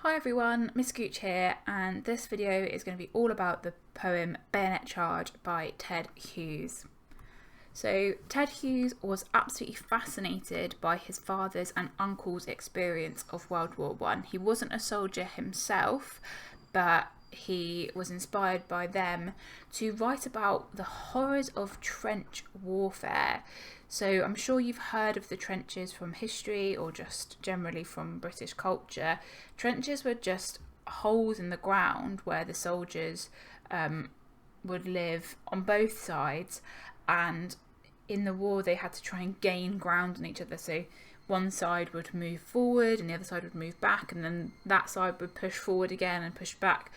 Hi everyone, Miss Gooch here, and this video is going to be all about the poem Bayonet Charge by Ted Hughes. So Ted Hughes was absolutely fascinated by his father's and uncle's experience of World War I. He wasn't a soldier himself, but he was inspired by them to write about the horrors of trench warfare. So I'm sure you've heard of the trenches from history or just generally from British culture. Trenches were just holes in the ground where the soldiers would live on both sides, and in the war they had to try and gain ground on each other. So one side would move forward and the other side would move back, and then that side would push forward again and push back.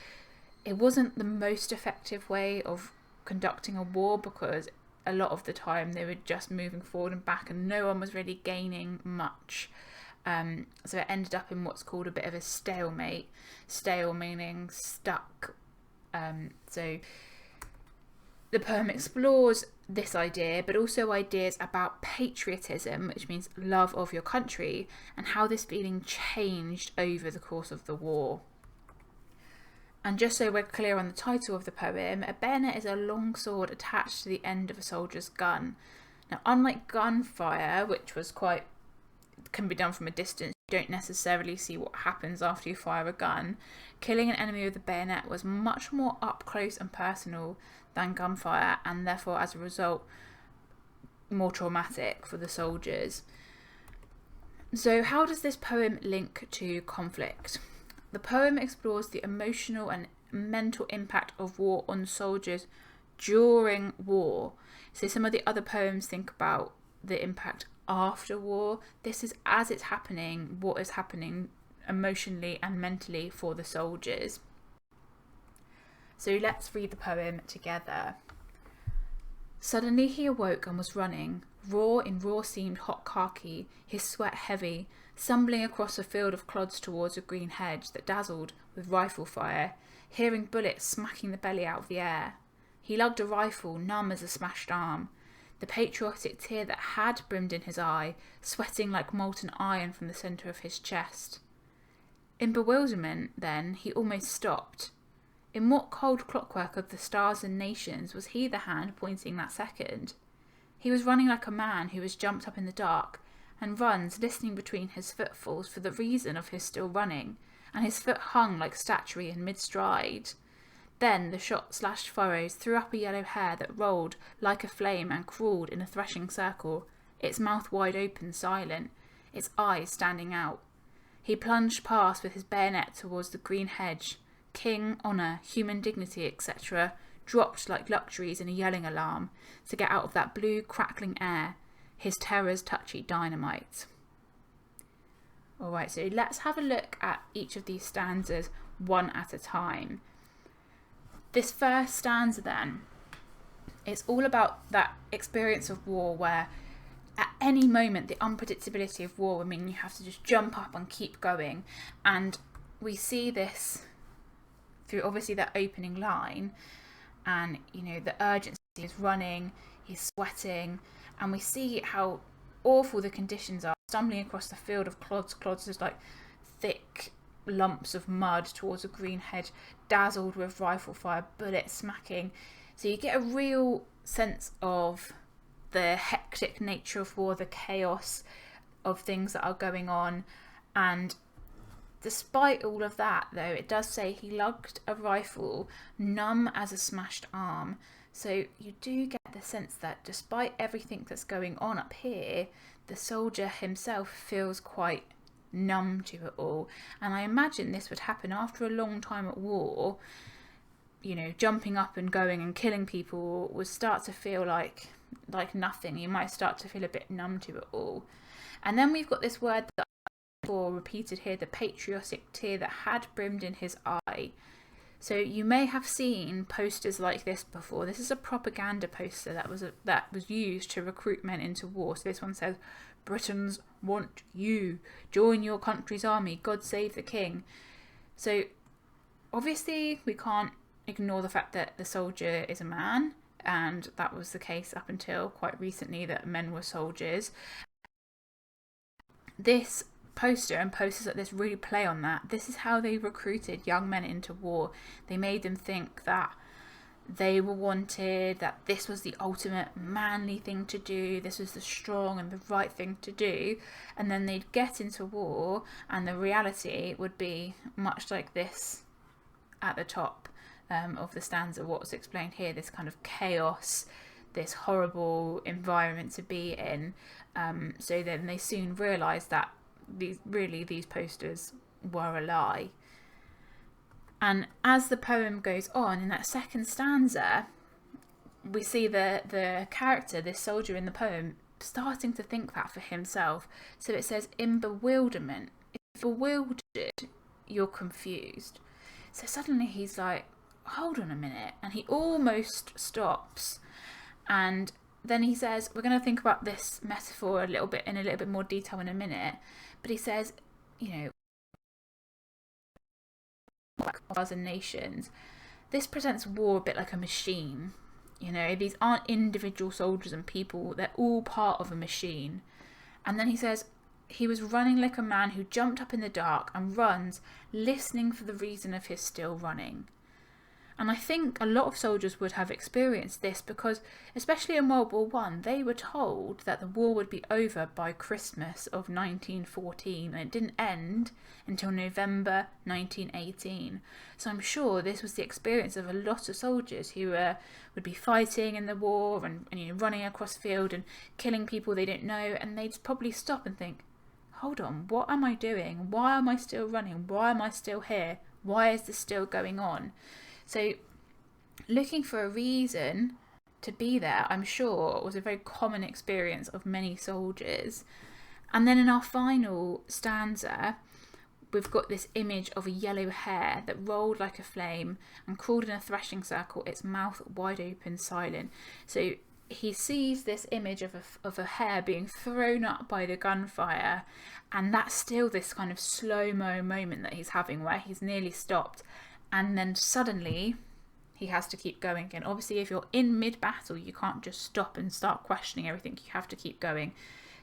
It wasn't the most effective way of conducting a war because a lot of the time they were just moving forward and back and no one was really gaining much. So it ended up in what's called a bit of a stalemate. Stale meaning stuck. So the poem explores this idea, but also ideas about patriotism, which means love of your country, and how this feeling changed over the course of the war. And just so we're clear on the title of the poem, a bayonet is a long sword attached to the end of a soldier's gun. Now, unlike gunfire, which can be done from a distance, you don't necessarily see what happens after you fire a gun. Killing an enemy with a bayonet was much more up close and personal than gunfire, and therefore, as a result, more traumatic for the soldiers. So how does this poem link to conflict? The poem explores the emotional and mental impact of war on soldiers during war. So some of the other poems think about the impact after war. This is as it's happening, what is happening emotionally and mentally for the soldiers. So let's read the poem together. Suddenly he awoke and was running, raw in raw-seamed hot khaki, his sweat heavy, stumbling across a field of clods towards a green hedge that dazzled with rifle fire, hearing bullets smacking the belly out of the air. He lugged a rifle, numb as a smashed arm, the patriotic tear that had brimmed in his eye, sweating like molten iron from the centre of his chest. In bewilderment, then, he almost stopped. In what cold clockwork of the stars and nations was he the hand pointing that second? He was running like a man who has jumped up in the dark and runs, listening between his footfalls for the reason of his still running, and his foot hung like statuary in mid-stride. Then the shot slashed furrows, threw up a yellow hair that rolled like a flame and crawled in a threshing circle, its mouth wide open, silent, its eyes standing out. He plunged past with his bayonet towards the green hedge. King, honour, human dignity, etc., dropped like luxuries in a yelling alarm to get out of that blue crackling air, his terror's touchy dynamite. Alright, so let's have a look at each of these stanzas one at a time. This first stanza then, it's all about that experience of war where at any moment the unpredictability of war would mean you have to just jump up and keep going, and we see this through obviously that opening line, and the urgency is running, he's sweating, and we see how awful the conditions are, stumbling across the field of clods is like thick lumps of mud towards a green hedge, dazzled with rifle fire, bullets smacking. So you get a real sense of the hectic nature of war, the chaos of things that are going on. And despite all of that, though, it does say he lugged a rifle, numb as a smashed arm. So you do get the sense that despite everything that's going on up here, the soldier himself feels quite numb to it all. And I imagine this would happen after a long time at war. Jumping up and going and killing people would start to feel like nothing. You might start to feel a bit numb to it all. And then we've got this word that repeated here, the patriotic tear that had brimmed in his eye. So you may have seen posters like this before. This is a propaganda poster that was used to recruit men into war. So this one says, "Britons want you. Join your country's army. God save the king." So obviously we can't ignore the fact that the soldier is a man, and that was the case up until quite recently, that men were soldiers. This poster, and posters like this really play on that. This is how they recruited young men into war. They made them think that they were wanted, that this was the ultimate manly thing to do, this was the strong and the right thing to do, and then they'd get into war and the reality would be much like this at the top of the stanza, what's explained here, this kind of chaos, this horrible environment to be in. So then they soon realised that these posters were a lie. And as the poem goes on, in that second stanza, we see the character, this soldier in the poem, starting to think that for himself. So it says, in bewilderment, if bewildered, you're confused. So suddenly he's like, hold on a minute, and he almost stops. And then he says, we're going to think about this metaphor in a little bit more detail in a minute, but he says, and nations, this presents war a bit like a machine. These aren't individual soldiers and people, they're all part of a machine. And then he says, he was running like a man who jumped up in the dark and runs, listening for the reason of his still running. And I think a lot of soldiers would have experienced this because, especially in World War I, they were told that the war would be over by Christmas of 1914, and it didn't end until November 1918. So I'm sure this was the experience of a lot of soldiers who would be fighting in the war and running across the field and killing people they don't know, and they'd probably stop and think, hold on, what am I doing? Why am I still running? Why am I still here? Why is this still going on? So looking for a reason to be there, I'm sure, was a very common experience of many soldiers. And then in our final stanza, we've got this image of a yellow hare that rolled like a flame and crawled in a threshing circle, its mouth wide open, silent. So he sees this image of a hare being thrown up by the gunfire, and that's still this kind of slow-mo moment that he's having where he's nearly stopped. And then suddenly he has to keep going again. Obviously, if you're in mid-battle, you can't just stop and start questioning everything. You have to keep going.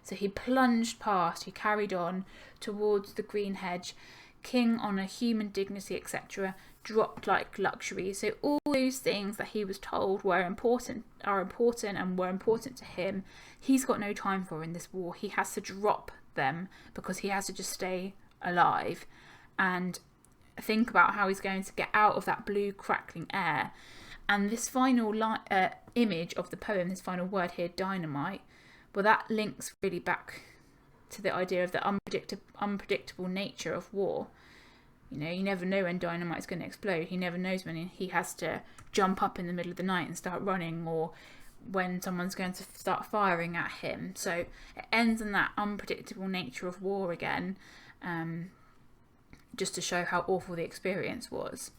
So he plunged past, he carried on towards the green hedge. King, honour, human dignity, etc. dropped like luxury. So all those things that he was told are important and were important to him, he's got no time for in this war. He has to drop them because he has to just stay alive and think about how he's going to get out of that blue crackling air. And this final image of the poem, this final word here, dynamite, well, that links really back to the idea of the unpredictable nature of war. You never know when dynamite's going to explode. He never knows when he has to jump up in the middle of the night and start running, or when someone's going to start firing at him. So it ends in that unpredictable nature of war again, just to show how awful the experience was.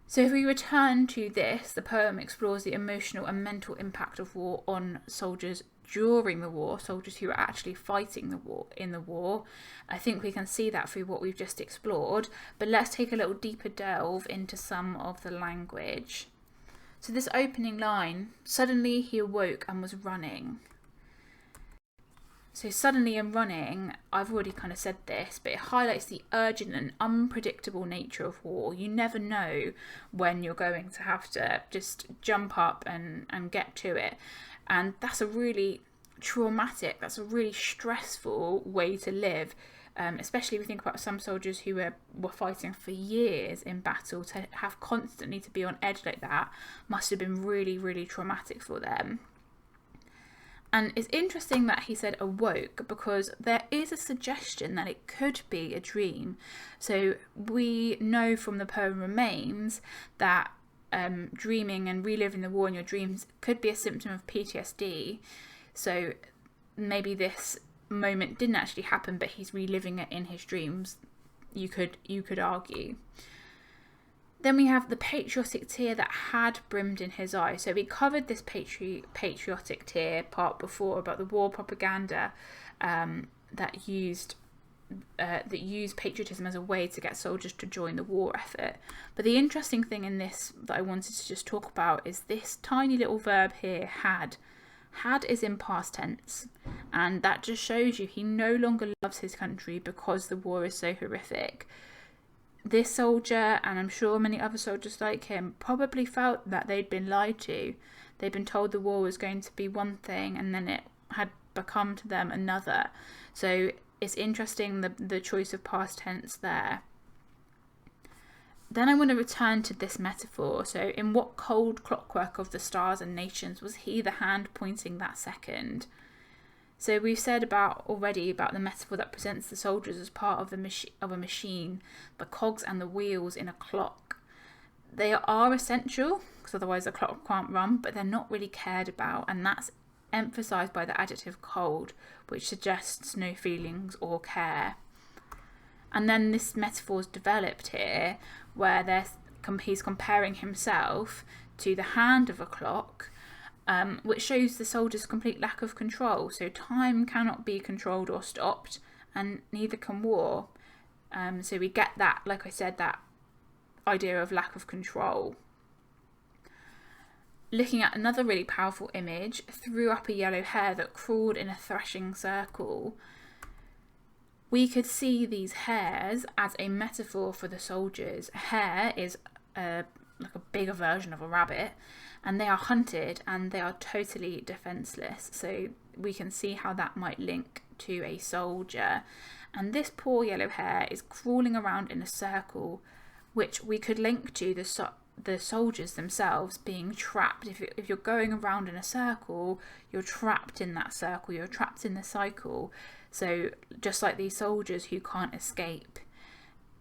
So if we return to this, the poem explores the emotional and mental impact of war on soldiers during the war, soldiers who are actually fighting in the war. I think we can see that through what we've just explored, but let's take a little deeper delve into some of the language. So this opening line, suddenly he awoke and was running. So suddenly and running, I've already kind of said this, but it highlights the urgent and unpredictable nature of war. You never know when you're going to have to just jump up and get to it. And that's a really traumatic, that's a really stressful way to live. Especially if we think about some soldiers who were fighting for years in battle, to have constantly to be on edge like that must have been really, really traumatic for them. And it's interesting that he said awoke, because there is a suggestion that it could be a dream. So we know from the poem Remains that dreaming and reliving the war in your dreams could be a symptom of PTSD. So maybe this moment didn't actually happen, but he's reliving it in his dreams, you could argue. Then we have the patriotic tear that had brimmed in his eye. So we covered this patriotic tear part before about the war propaganda that used patriotism as a way to get soldiers to join the war effort. But the interesting thing in this that I wanted to just talk about is this tiny little verb here, had. Had is in past tense, and that just shows you he no longer loves his country because the war is so horrific. This soldier, and I'm sure many other soldiers like him, probably felt that they'd been lied to. They'd been told the war was going to be one thing and then it had become to them another. So it's interesting the choice of past tense there. Then I want to return to this metaphor. So in what cold clockwork of the stars and nations was he the hand pointing that second? So we've said already about the metaphor that presents the soldiers as part of a machine, the cogs and the wheels in a clock. They are essential, because otherwise the clock can't run, but they're not really cared about, and that's emphasised by the adjective cold, which suggests no feelings or care. And then this metaphor is developed here, where he's comparing himself to the hand of a clock, which shows the soldier's complete lack of control. So time cannot be controlled or stopped, and neither can war. So we get that, like I said, that idea of lack of control. Looking at another really powerful image, threw up a yellow hare that crawled in a thrashing circle. We could see these hares as a metaphor for the soldiers. A hare is like a bigger version of a rabbit, and they are hunted and they are totally defenseless. So we can see how that might link to a soldier. And this poor yellow hare is crawling around in a circle, which we could link to the soldiers themselves being trapped. If you're going around in a circle, you're trapped in that circle, you're trapped in the cycle. So just like these soldiers who can't escape.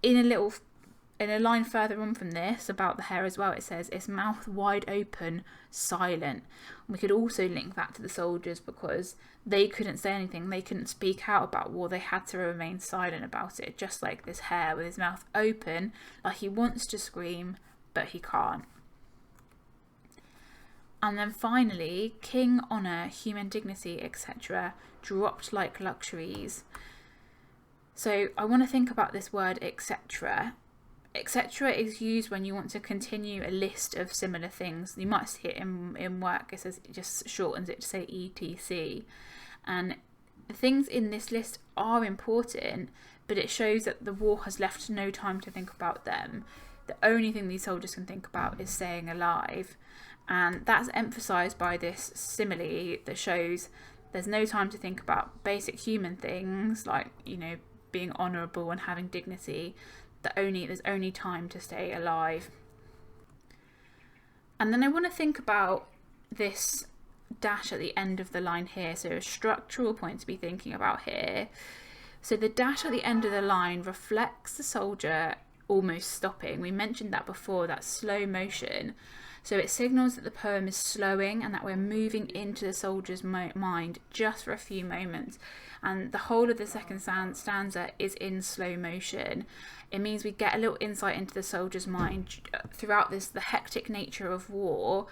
In a line further on from this about the hare as well, it says its mouth wide open, silent. And we could also link that to the soldiers because they couldn't say anything, they couldn't speak out about war, they had to remain silent about it, just like this hare with his mouth open, like he wants to scream but he can't. And then finally, king, honour, human dignity, etc. dropped like luxuries. So I want to think about this word etc. Etc. is used when you want to continue a list of similar things. You might see it in work. It just shortens it to say etc. And the things in this list are important, but it shows that the war has left no time to think about them. The only thing these soldiers can think about is staying alive. And that's emphasised by this simile that shows there's no time to think about basic human things like, being honourable and having dignity. There's only time to stay alive. And then I want to think about this dash at the end of the line here. So a structural point to be thinking about here. So the dash at the end of the line reflects the soldier almost stopping. We mentioned that before, that slow motion. So it signals that the poem is slowing and that we're moving into the soldier's mind just for a few moments. And the whole of the second stanza is in slow motion. It means we get a little insight into the soldier's mind. Throughout the hectic nature of war,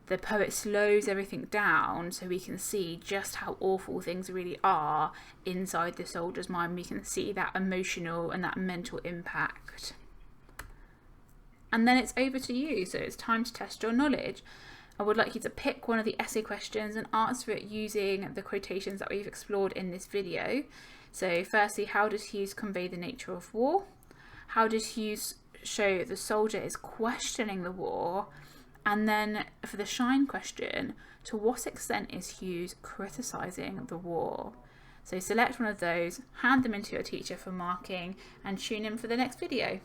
the poet slows everything down so we can see just how awful things really are inside the soldier's mind. We can see that emotional and that mental impact. And then it's over to you, so it's time to test your knowledge. I would like you to pick one of the essay questions and answer it using the quotations that we've explored in this video. So firstly, how does Hughes convey the nature of war? How does Hughes show the soldier is questioning the war? And then for the shine question, to what extent is Hughes criticising the war? So select one of those, hand them into your teacher for marking, and tune in for the next video.